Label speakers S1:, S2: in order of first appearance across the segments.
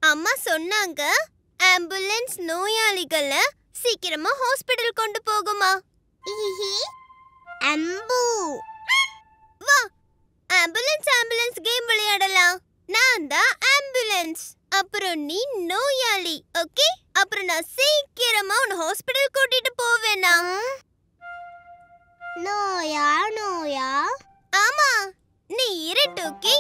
S1: அம்மா சொன்னாங்க ஆம்புலன்ஸ் நோயாளிகள சீக்கிரமா ஹாஸ்பிடல் கொண்டு போகுமா. அம்பு வா, ஆம்புலன்ஸ் கேம் விளையாடலாம். நான் தான் ஆம்புலன்ஸ், அப்புறம் நீ நோயாளி. ஓகே, அப்புறம் நான் சீக்கிரமா உன்னை ஹாஸ்பிடல் கூட்டிட்டு போவேனா. நோயா ஆமா, நீ இரு டோக்கி.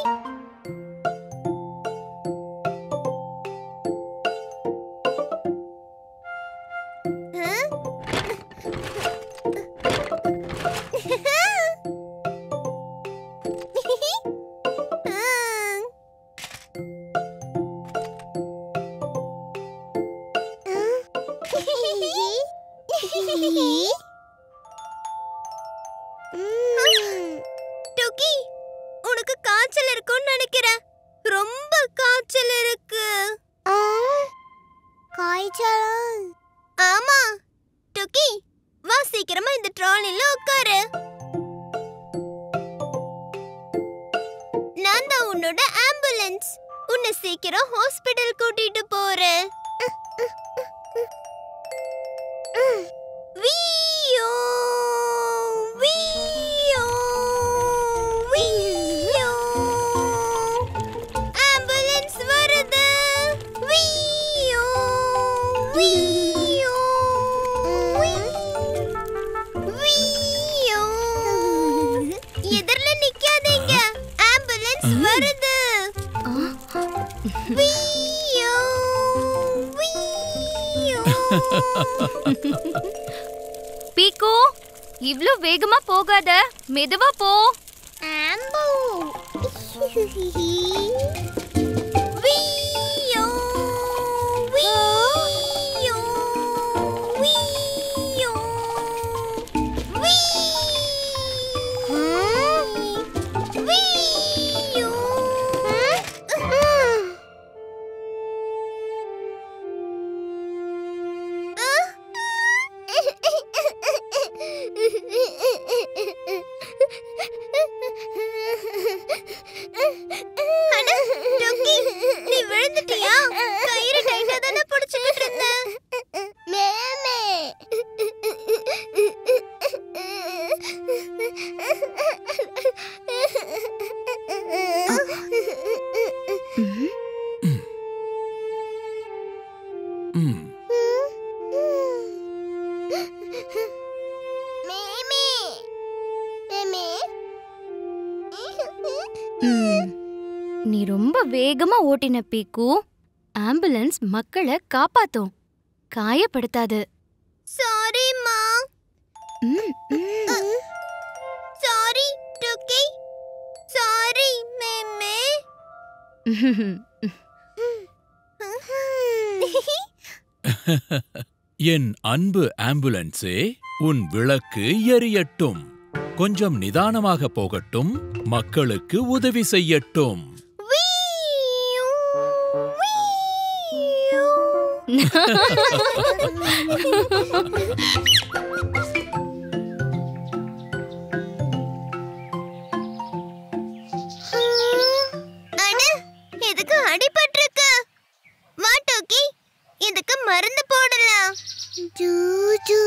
S1: டோக்கி, உனக்கு காய்ச்சல் இருக்குன்னு நினைக்கிறேன். ரொம்ப காய்ச்சல் இருக்கு. காய்ச்சல்? ஆமா டோக்கி, வா சீக்கிரமா இந்த ட்ராலில உட்காரு. நான் தான் உன்னோட ஆம்புலன்ஸ். உன்னை சீக்கிரம் ஹாஸ்பிடல் கூட்டிட்டு போறேன். வீயோ வீயோ வீயோ, ஆம்புலன்ஸ் வருது. வீயோ வீயோ வீயோ, எதிரில நிக்காதீங்க, ஆம்புலன்ஸ் வருது. வீயோ வீயோ.
S2: பீக்கு, இவ்ளோ வேகமா போகாத, மெதுவா போ.
S1: ஆம்பு வீயோ வீயோ வீயோ வீயோ. நீ விழுந்துட்டியா? கயிறு டைட்டா தானே பிடிச்சிட்டு இருந்த. மேமே
S2: நீ ரொம்ப வேகமா ஓட்டின பீக்கு. ஆம்புலன்ஸ் மக்களை காப்பாத்தும், காயப்படுத்தாது.
S1: சாரிமா. Sorry டோக்கி, sorry மேமே.
S3: என் அன்பு ஆம்புலன்ஸே, உன் விளக்கு எரியட்டும். கொஞ்சம் நிதானமாக போகட்டும், மக்களுக்கு உதவி செய்யட்டும்.
S1: இதுக்கு அடிபட்டிருக்கு. வா டோக்கி, இதுக்கு மருந்து போடலாம். ஜூஜூ.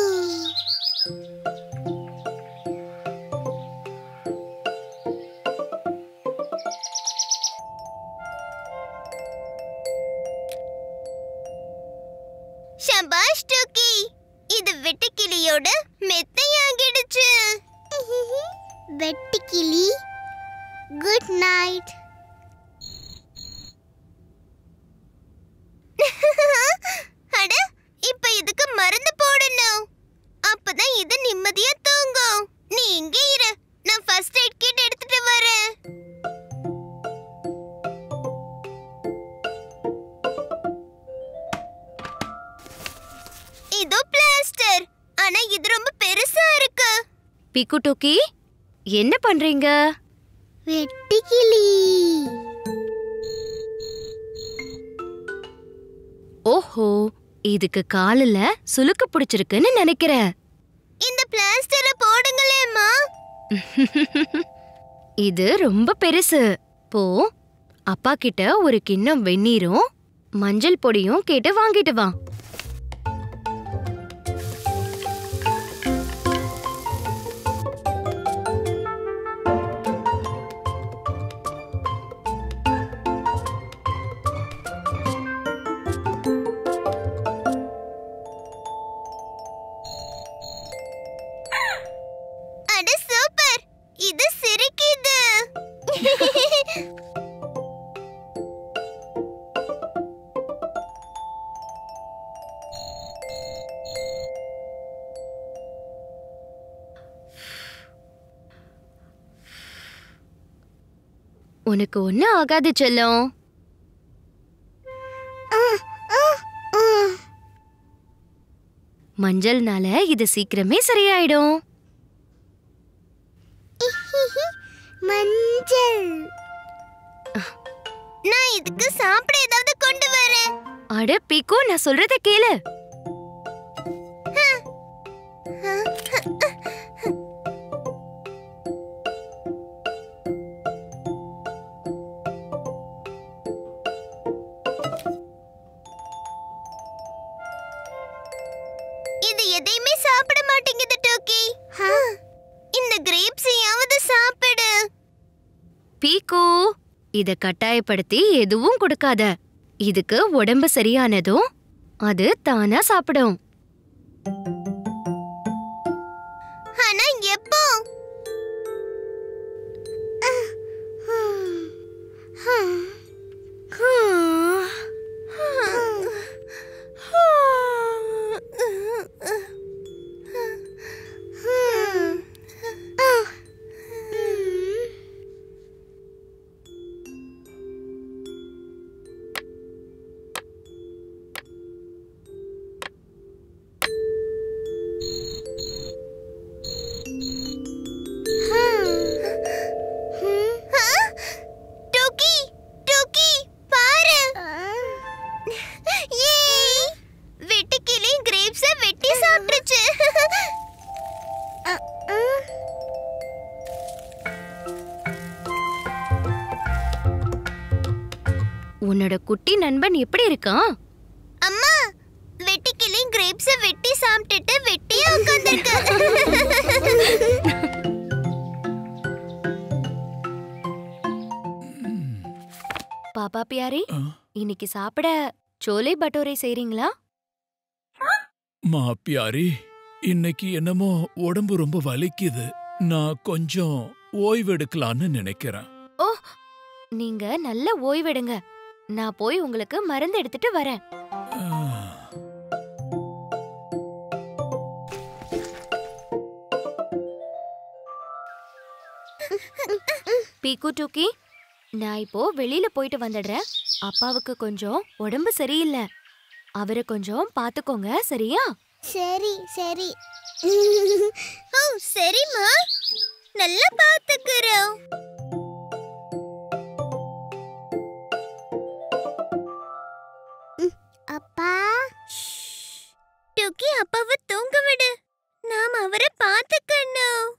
S1: ஷபாஷ் டோக்கி, இது வெட்டுக்கிளியோட மெத்தையாகிடுச்சு. வெட்டுக்கிளி, குட் நைட். அட, இப்ப இதுக்கு மருந்து போடணும். அப்பதான் இது நிம்மதியா தூங்கும். நீ இங்கே இரு, நான் ஃபர்ஸ்ட் எய்ட் கிட் எடுத்துட்டு வரேன். இதோ பிளாஸ்டர், ஆனா இது ரொம்ப பெருசா இருக்கு.
S2: பீக்கு டோக்கி, என்ன பண்றீங்க?
S1: வெட்டுக்கிளி.
S2: ஓஹோ, இதுக்கு காலில சுளுக்கு பிடிச்சிருக்குன்னு நினைக்கிறேன்.
S1: இந்த பிளாஸ்டரை போடுங்களேம்மா.
S2: இது ரொம்ப பெருசு. போ, அப்பா கிட்ட ஒரு கிண்ணம் வெந்நீரும் மஞ்சள் பொடியும் கேட்டு வாங்கிட்டு வா.
S1: அட சூப்பர், இது சிரிக்குது.
S2: உனக்கு ஒன்னும் ஆகாது செல்லம். மஞ்சள்னால இது சீக்கிரமே சரியாயிடும்.
S1: மஞ்சள். நான் இதுக்கு சாப்பிட ஏதாவது கொண்டு வரேன்.
S2: அட பீக்கு, நான் சொல்றத கேளு.
S1: இது எதையுமே சாப்பிட மாட்டேங்குது டோக்கி. இந்த கிரேப்ஸையாவது சாப்பிடு.
S2: பீக்கு, இத கட்டாயப்படுத்தி எதுவும் கொடுக்காத. இதுக்கு உடம்பு சரியானதும் அது தானா சாப்பிடும்.
S1: ஆனா எப்போ? டோக்கி, டோக்கி, பாரு. ஏய், வெட்டுக்கிளி கிரேப்ஸை வெட்டி சாப்பிட்டுச்சு.
S2: உன்னோட குட்டி நண்பன் எப்படி இருக்கான்?
S1: அம்மா, வெட்டுக்கிளி கிரேப்ஸை வெட்டி சாப்பிட்டுட்டு வெட்டியா உட்கார்ந்திருக்கு.
S2: பாப்பா பியாரி, இன்னைக்கு சாப்பிட சோலை பட்டோரை செய்றீங்களா?
S3: மா பியாரி, இன்னைக்கு என்னமோ உடம்பு ரொம்ப வலிக்குது. நான் கொஞ்சம் ஓய்வெடுக்கலான்னு நினைக்கிறேன்.
S2: ஓ, நீங்க நல்ல ஓய்வெடுங்க. நான் போய் உங்களுக்கு மருந்து எடுத்துட்டு வரேன். பீக்கு டூக்கி, நான் இப்போ வெளியில போயிட்டு வந்துடுறேன். அப்பாவுக்கு கொஞ்சம் உடம்பு சரியில்லை. அவரை கொஞ்சம் பாத்துக்கோங்க, சரியா?
S1: சரி சரி. ஓ சரிம்மா, நல்லா பாத்துக்கிறோம். அப்பா, டோக்கி அப்பாவை தூங்க விடு. நாம் அவரை பாத்துக்கணும்.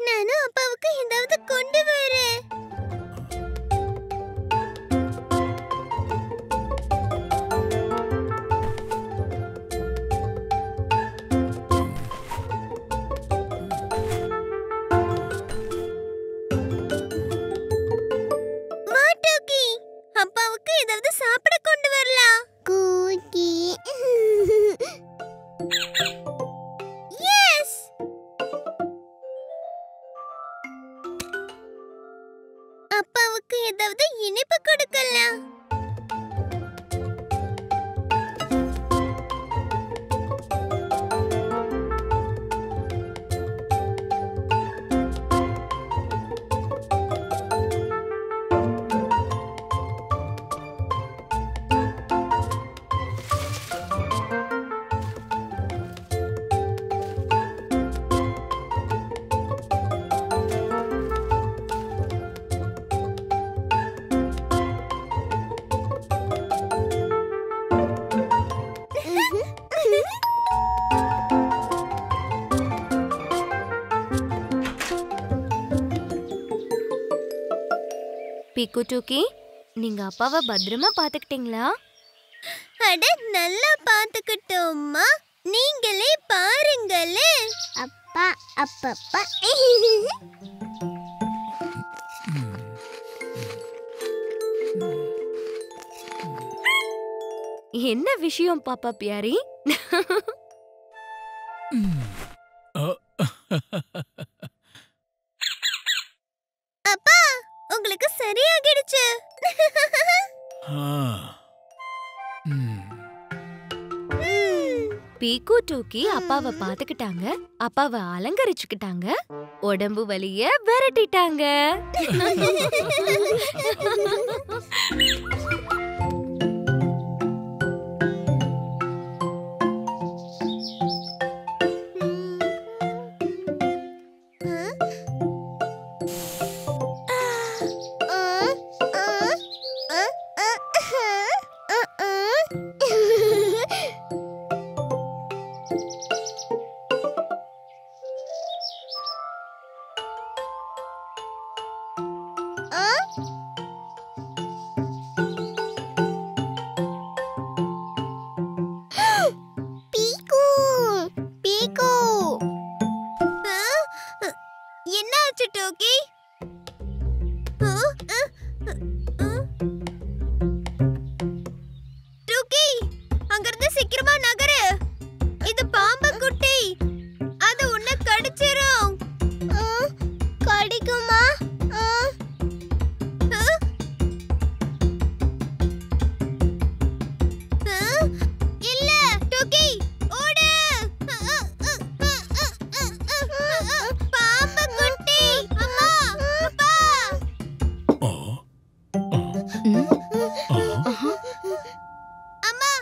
S1: நானும் அப்பாவுக்கு ஏதாவது கொண்டு வரேன். வா டோக்கி, அப்பாவுக்கு ஏதாவது சாப்பிட கொண்டு வரலாம். கூக்கி. எஸ். அப்பாவுக்கு ஏதாவது இனிப்பு கொடுக்கலாம்.
S2: பீக்கு டூக்கி, நீங்க அப்பாவை பத்திரமா பாத்துக்கிட்டீங்களா?
S1: அட நல்லா பாத்துக்கிட்டோம்மா. நீங்களே பாருங்களே. அப்பா அப்பப்பா.
S2: என்ன விஷயம் பாப்பா பியாரி?
S1: அப்பா உங்களுக்கு சரியாகிடுச்சு.
S2: பீக்கு டூக்கி அப்பாவை பாத்துக்கிட்டாங்க, அப்பாவை அலங்கரிச்சுக்கிட்டாங்க, உடம்பு வலிய விரட்டிட்டாங்க.
S1: என்னாச்சு டோக்கி? டோக்கி, அங்கிருந்து சீக்கிரமா நகரு. இது பாம்பு குட்டி, அது உன்னை கடிச்சிரும். கடிக்குமா? இல்ல டோக்கி, ஓடு. பாம்பு குட்டி, அம்மா, அப்பா. அம்மா,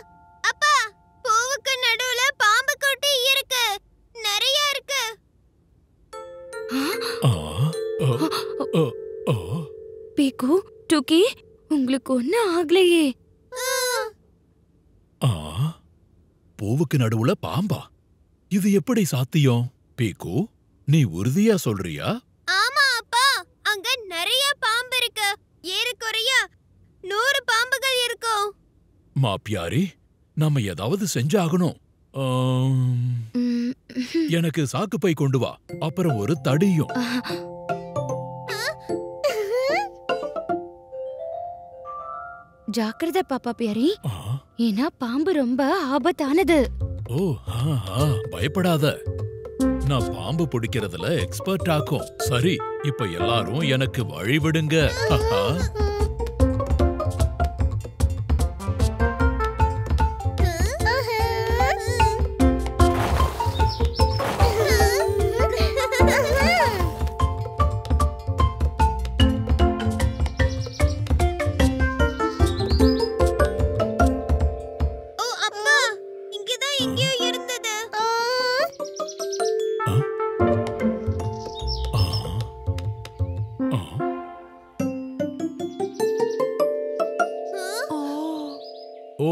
S1: அப்பா, பூவுக்கு நடுவுல பாம்பு குட்டி இருக்கு. நிறைய இருக்கு.
S2: பீக்கு டூக்கி, உங்களுக்கு ஒன்னும் ஆகலையே?
S3: பூவுக்கு நடுவுல பாம்பா? இது எப்படி சாத்தியம்? பீக்கு, நீ உறுதியா சொல்றியா?
S1: ஆமா அப்பா, அங்க நிறைய பாம்பு இருக்கு. ஏறக்குறைய 100 பாம்புகள் இருக்கும்.
S3: மாப்பியாரி, நாம ஏதாவது செஞ்சாகணும். எனக்கு சாக்கு பை கொண்டு வா, அப்புறம் ஒரு தடியும்.
S2: ஜாக்கிரதை பாப்பா பியாரி, ஏன்னா பாம்பு ரொம்ப ஆபத்தானது.
S3: ஓ, பயப்படாத. நான் பாம்பு பிடிக்கிறதுல எக்ஸ்பர்ட் ஆக்கும். சரி, இப்ப எல்லாரும் எனக்கு வழி விடுங்க.
S1: ஓ அப்பா, இங்கதான் எங்கேயோ இருந்தது.
S3: ஓ,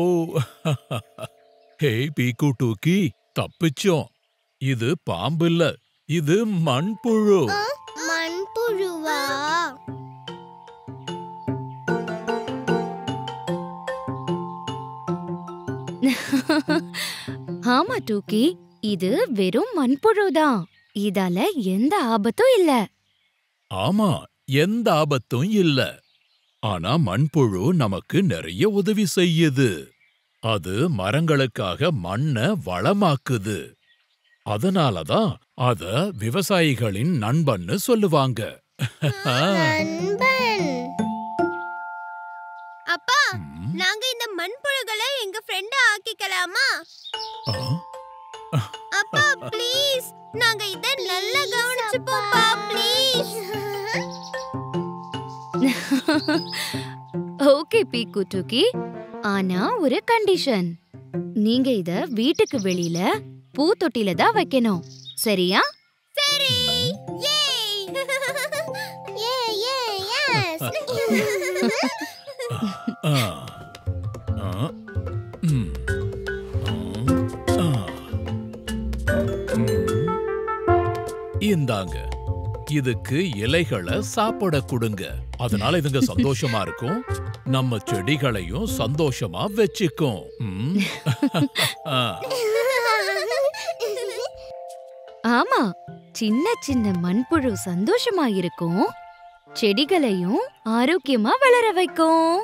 S3: ஹே பீக்கு டூக்கி, தப்பிச்சோம். இது பாம்பு இல்ல, இது மண்புழு.
S1: மண்புழுவா?
S2: ஆமா டூக்கி, இது வெறும் மண்புழுதான். இதால எந்த ஆபத்தும் இல்ல.
S3: ஆமா, எந்த ஆபத்தும் இல்ல. ஆனா மண்புழு நமக்கு நிறைய உதவி செய்யுது. அது மரங்களுக்காக மண்ணை வளமாக்குது. அதனாலதான் அத விவசாயிகளின் நண்பன்னு சொல்லுவாங்க.
S1: அப்பா, நாங்க இந்த மண்புழுகளை எங்க ஃப்ரெண்டா ஆக்கிக்கலாமா? அப்பா ப்ளீஸ், நாங்க இத நல்லா கவனிச்சுப்போம்ப்பா ப்ளீஸ்.
S2: ஓகே பீக்கு டூக்கி, ஆனா ஒரு கண்டிஷன். நீங்க இத வீட்டுக்கு வெளியில பூத்தொட்டில தான் வைக்கணும், சரியா?
S1: சரி. எஸ்.
S3: இந்தாங்க, இதுக்கு இலைகளை சாப்பிட கொடுங்க. அதனால இதுங்க சந்தோஷமா இருக்கும், நம்ம செடிகளையும் சந்தோஷமா வச்சுக்கும்.
S2: ஆமா, சின்ன சின்ன மண்புழு சந்தோஷமா இருக்கும், செடிகளையும் ஆரோக்கியமா வளர வைக்கும்.